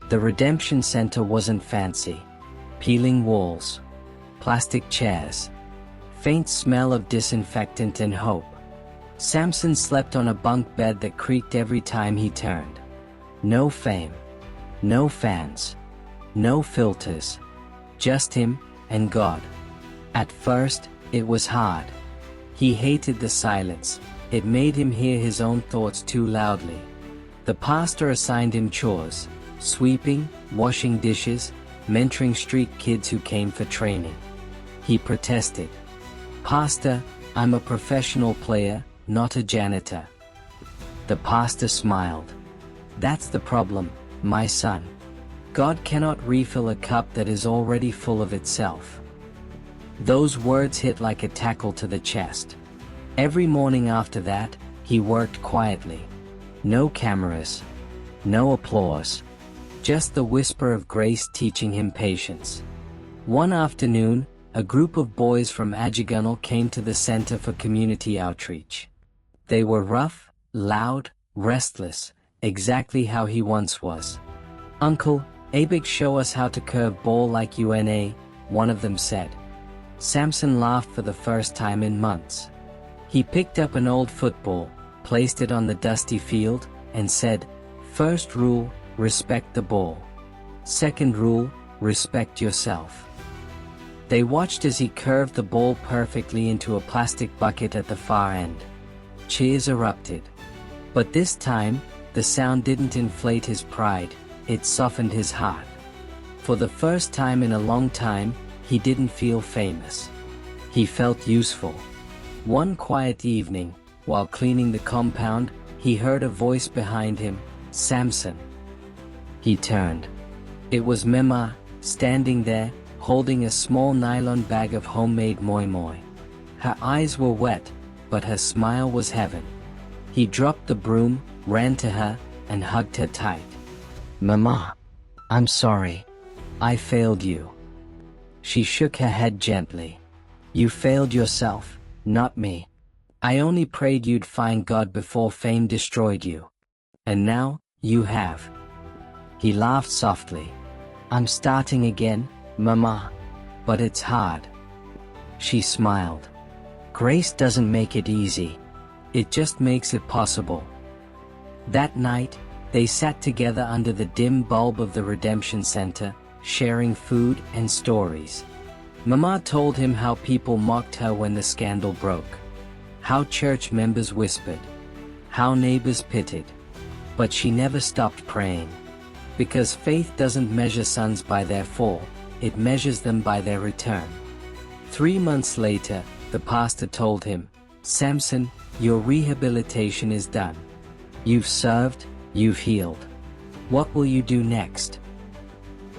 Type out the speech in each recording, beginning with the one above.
The redemption center wasn't fancy. Peeling walls, plastic chairs, faint smell of disinfectant and hope. Samson slept on a bunk bed that creaked every time he turned. No fame, no fans, no filters, just him and God. At first, it was hard. He hated the silence. It made him hear his own thoughts too loudly. The pastor assigned him chores: sweeping, washing dishes, mentoring street kids who came for training. He protested. "Pastor, I'm a professional player, not a janitor." The pastor smiled. "That's the problem, my son. God cannot refill a cup that is already full of itself." Those words hit like a tackle to the chest. Every morning after that, he worked quietly. No cameras, no applause, just the whisper of grace teaching him patience. One afternoon, a group of boys from Ajigunal came to the center for community outreach. They were rough, loud, restless, exactly how he once was. "Uncle, Abig show us how to curve ball like UNA," one of them said. Samson laughed for the first time in months. He picked up an old football, placed it on the dusty field, and said, "First rule, respect the ball. Second rule, respect yourself." They watched as he curved the ball perfectly into a plastic bucket at the far end. Cheers erupted. But this time, the sound didn't inflate his pride, it softened his heart. For the first time in a long time, he didn't feel famous. He felt useful. One quiet evening, while cleaning the compound, he heard a voice behind him, "Samson." He turned. It was Mema, standing there, holding a small nylon bag of homemade moi moi. Her eyes were wet, but her smile was heaven. He dropped the broom, ran to her, and hugged her tight. "Mama, I'm sorry. I failed you." She shook her head gently. "You failed yourself, not me. I only prayed you'd find God before fame destroyed you. And now, you have." He laughed softly. "I'm starting again, Mama. But it's hard." She smiled. "Grace doesn't make it easy. It just makes it possible." That night, they sat together under the dim bulb of the Redemption Center, sharing food and stories. Mama told him how people mocked her when the scandal broke. How church members whispered. How neighbors pitied. But she never stopped praying. Because faith doesn't measure sons by their fall, it measures them by their return. 3 months later, the pastor told him, "Samson, your rehabilitation is done. You've served, you've healed. What will you do next?"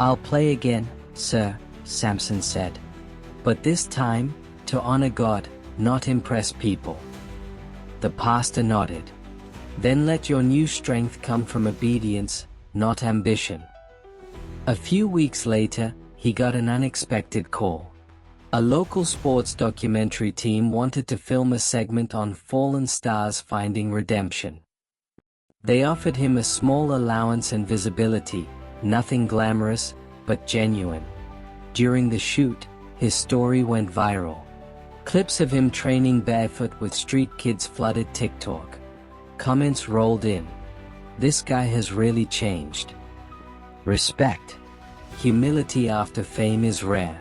"I'll play again, sir," Samson said. "But this time, to honor God, not impress people." The pastor nodded. "Then let your new strength come from obedience, not ambition." A few weeks later, he got an unexpected call. A local sports documentary team wanted to film a segment on fallen stars finding redemption. They offered him a small allowance and visibility, nothing glamorous, but genuine. During the shoot, his story went viral. Clips of him training barefoot with street kids flooded TikTok. Comments rolled in. "This guy has really changed." Respect. Humility after fame is rare.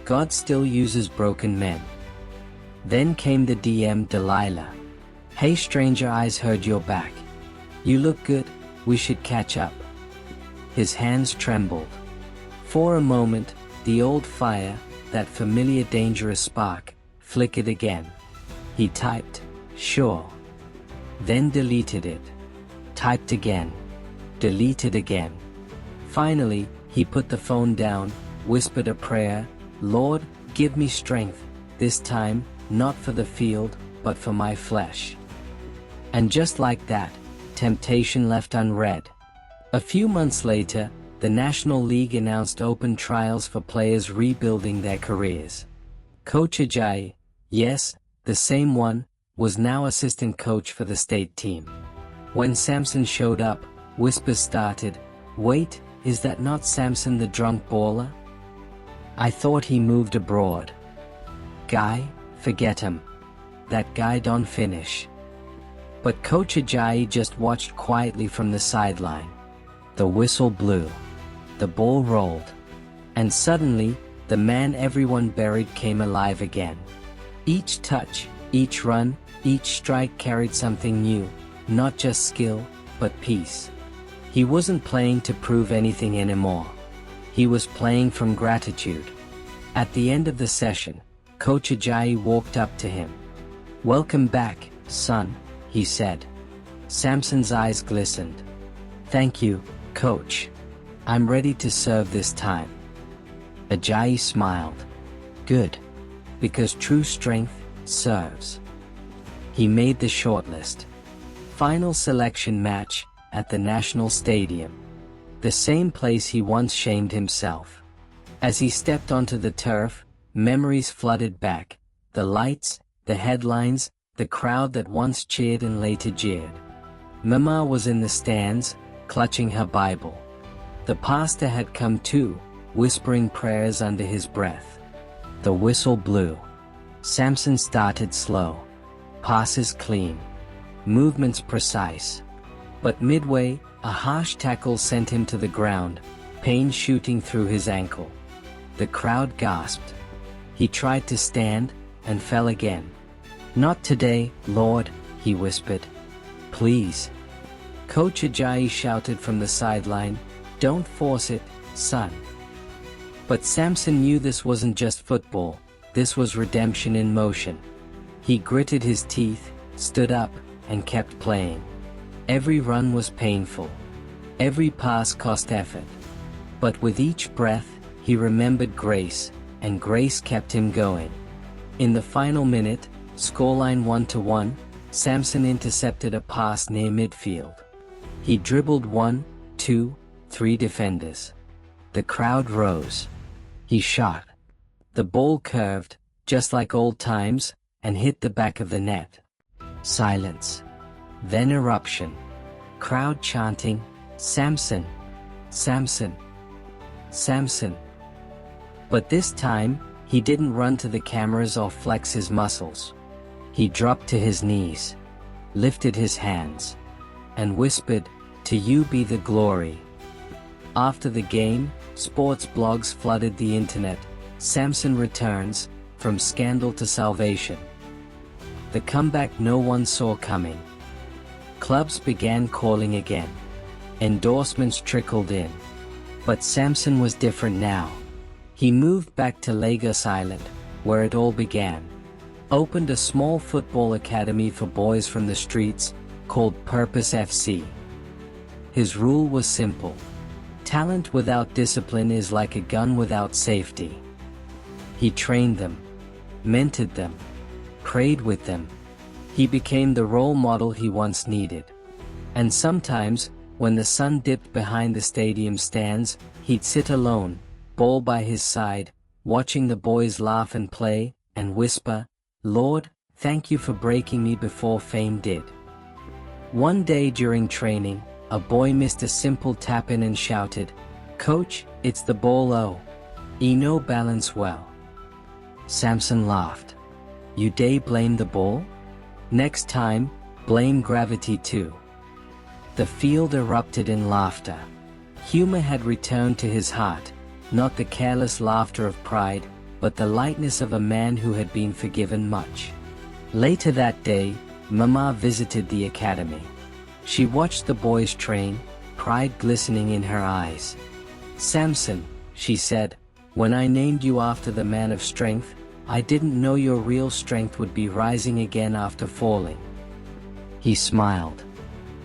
God still uses broken men. Then came the DM Delilah. "Hey stranger, eyes heard you're back. You look good, we should catch up." His hands trembled. For a moment, the old fire, that familiar dangerous spark, flickered again. He typed, "Sure." Then deleted it. Typed again. Deleted again. Finally, he put the phone down, whispered a prayer, "Lord, give me strength, this time, not for the field, but for my flesh." And just like that, temptation left unread. A few months later, the National League announced open trials for players rebuilding their careers. Coach Ajayi, yes, the same one, was now assistant coach for the state team. When Samson showed up, whispers started, Wait, is that not Samson the drunk baller? I thought he moved abroad. Guy, forget him. That guy don't finish. But Coach Ajayi just watched quietly from the sideline. The whistle blew. The ball rolled. And suddenly, the man everyone buried came alive again. Each touch, each run, each strike carried something new, not just skill, but peace. He wasn't playing to prove anything anymore. He was playing from gratitude. At the end of the session, Coach Ajayi walked up to him. "Welcome back, son," he said. Samson's eyes glistened. "Thank you, Coach. I'm ready to serve this time." Ajayi smiled. "Good. Because true strength serves." He made the shortlist. Final selection match at the National Stadium. The same place he once shamed himself. As he stepped onto the turf, memories flooded back. The lights, the headlines, the crowd that once cheered and later jeered. Mama was in the stands, clutching her Bible. The pastor had come too, whispering prayers under his breath. The whistle blew. Samson started slow. Passes clean. Movements precise. But midway, a harsh tackle sent him to the ground, pain shooting through his ankle. The crowd gasped. He tried to stand, and fell again. "Not today, Lord," he whispered. "Please." Coach Ajayi shouted from the sideline, "Don't force it, son." But Samson knew this wasn't just football, this was redemption in motion. He gritted his teeth, stood up, and kept playing. Every run was painful. Every pass cost effort. But with each breath, he remembered grace, and grace kept him going. In the final minute, scoreline 1-1, Samson intercepted a pass near midfield. He dribbled 1, 2, 3 defenders. The crowd rose. He shot. The ball curved, just like old times, and hit the back of the net. Silence. Then eruption. Crowd chanting, "Samson! Samson! Samson!" But this time, he didn't run to the cameras or flex his muscles. He dropped to his knees, lifted his hands, and whispered, "To you be the glory." After the game, sports blogs flooded the internet. Samson returns, from scandal to salvation. The comeback no one saw coming. Clubs began calling again. Endorsements trickled in. But Samson was different now. He moved back to Lagos Island, where it all began. Opened a small football academy for boys from the streets, called Purpose FC. His rule was simple. Talent without discipline is like a gun without safety. He trained them, mentored them, prayed with them. He became the role model he once needed. And sometimes, when the sun dipped behind the stadium stands, he'd sit alone, ball by his side, watching the boys laugh and play, and whisper, "Lord, thank you for breaking me before fame did." One day during training, a boy missed a simple tap-in and shouted, "Coach, it's the ball oh. E no balance well." Samson laughed. "You day blame the ball? Next time, blame gravity too." The field erupted in laughter. Humor had returned to his heart, not the careless laughter of pride, but the lightness of a man who had been forgiven much. Later that day, Mama visited the academy. She watched the boys train, pride glistening in her eyes. "Samson," she said, "when I named you after the man of strength, I didn't know your real strength would be rising again after falling." He smiled.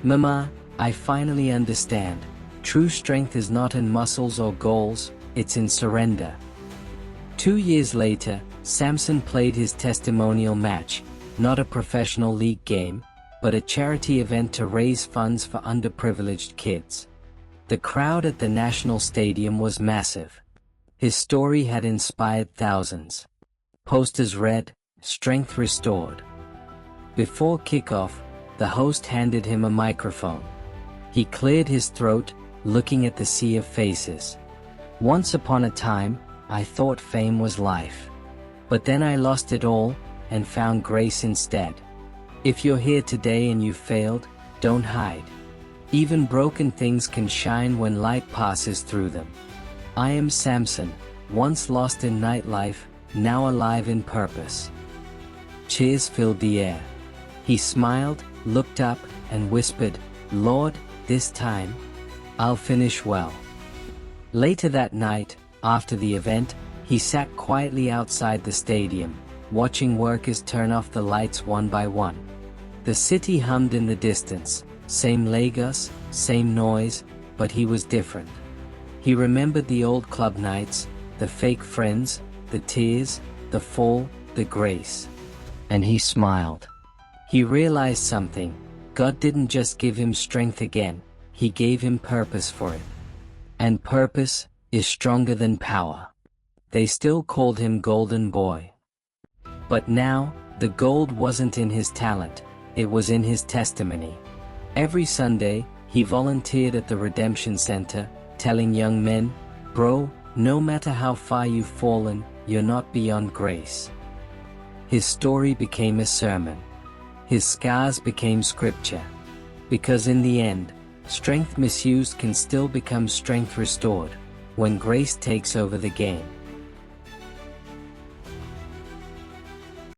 "Mama, I finally understand. True strength is not in muscles or goals, it's in surrender." 2 years later, Samson played his testimonial match, not a professional league game, but a charity event to raise funds for underprivileged kids. The crowd at the National Stadium was massive. His story had inspired thousands. Posters read, "Strength restored." Before kickoff, the host handed him a microphone. He cleared his throat, looking at the sea of faces. Once upon a time, I thought fame was life. But then I lost it all, and found grace instead. If you're here today and you failed, don't hide. Even broken things can shine when light passes through them. I am Samson, once lost in nightlife, now alive in purpose. Cheers filled the air. He smiled, looked up, and whispered, "Lord, this time, I'll finish well." Later that night, after the event, he sat quietly outside the stadium, watching workers turn off the lights one by one. The city hummed in the distance, same Lagos, same noise, but he was different. He remembered the old club nights, the fake friends, the tears, the fall, the grace. And he smiled. He realized something. God didn't just give him strength again, He gave him purpose for it. And purpose is stronger than power. They still called him Golden Boy. But now, the gold wasn't in his talent, it was in his testimony. Every Sunday, he volunteered at the Redemption Center, telling young men, "Bro, no matter how far you've fallen, you're not beyond grace." His story became a sermon. His scars became scripture. Because in the end, strength misused can still become strength restored, when grace takes over the game.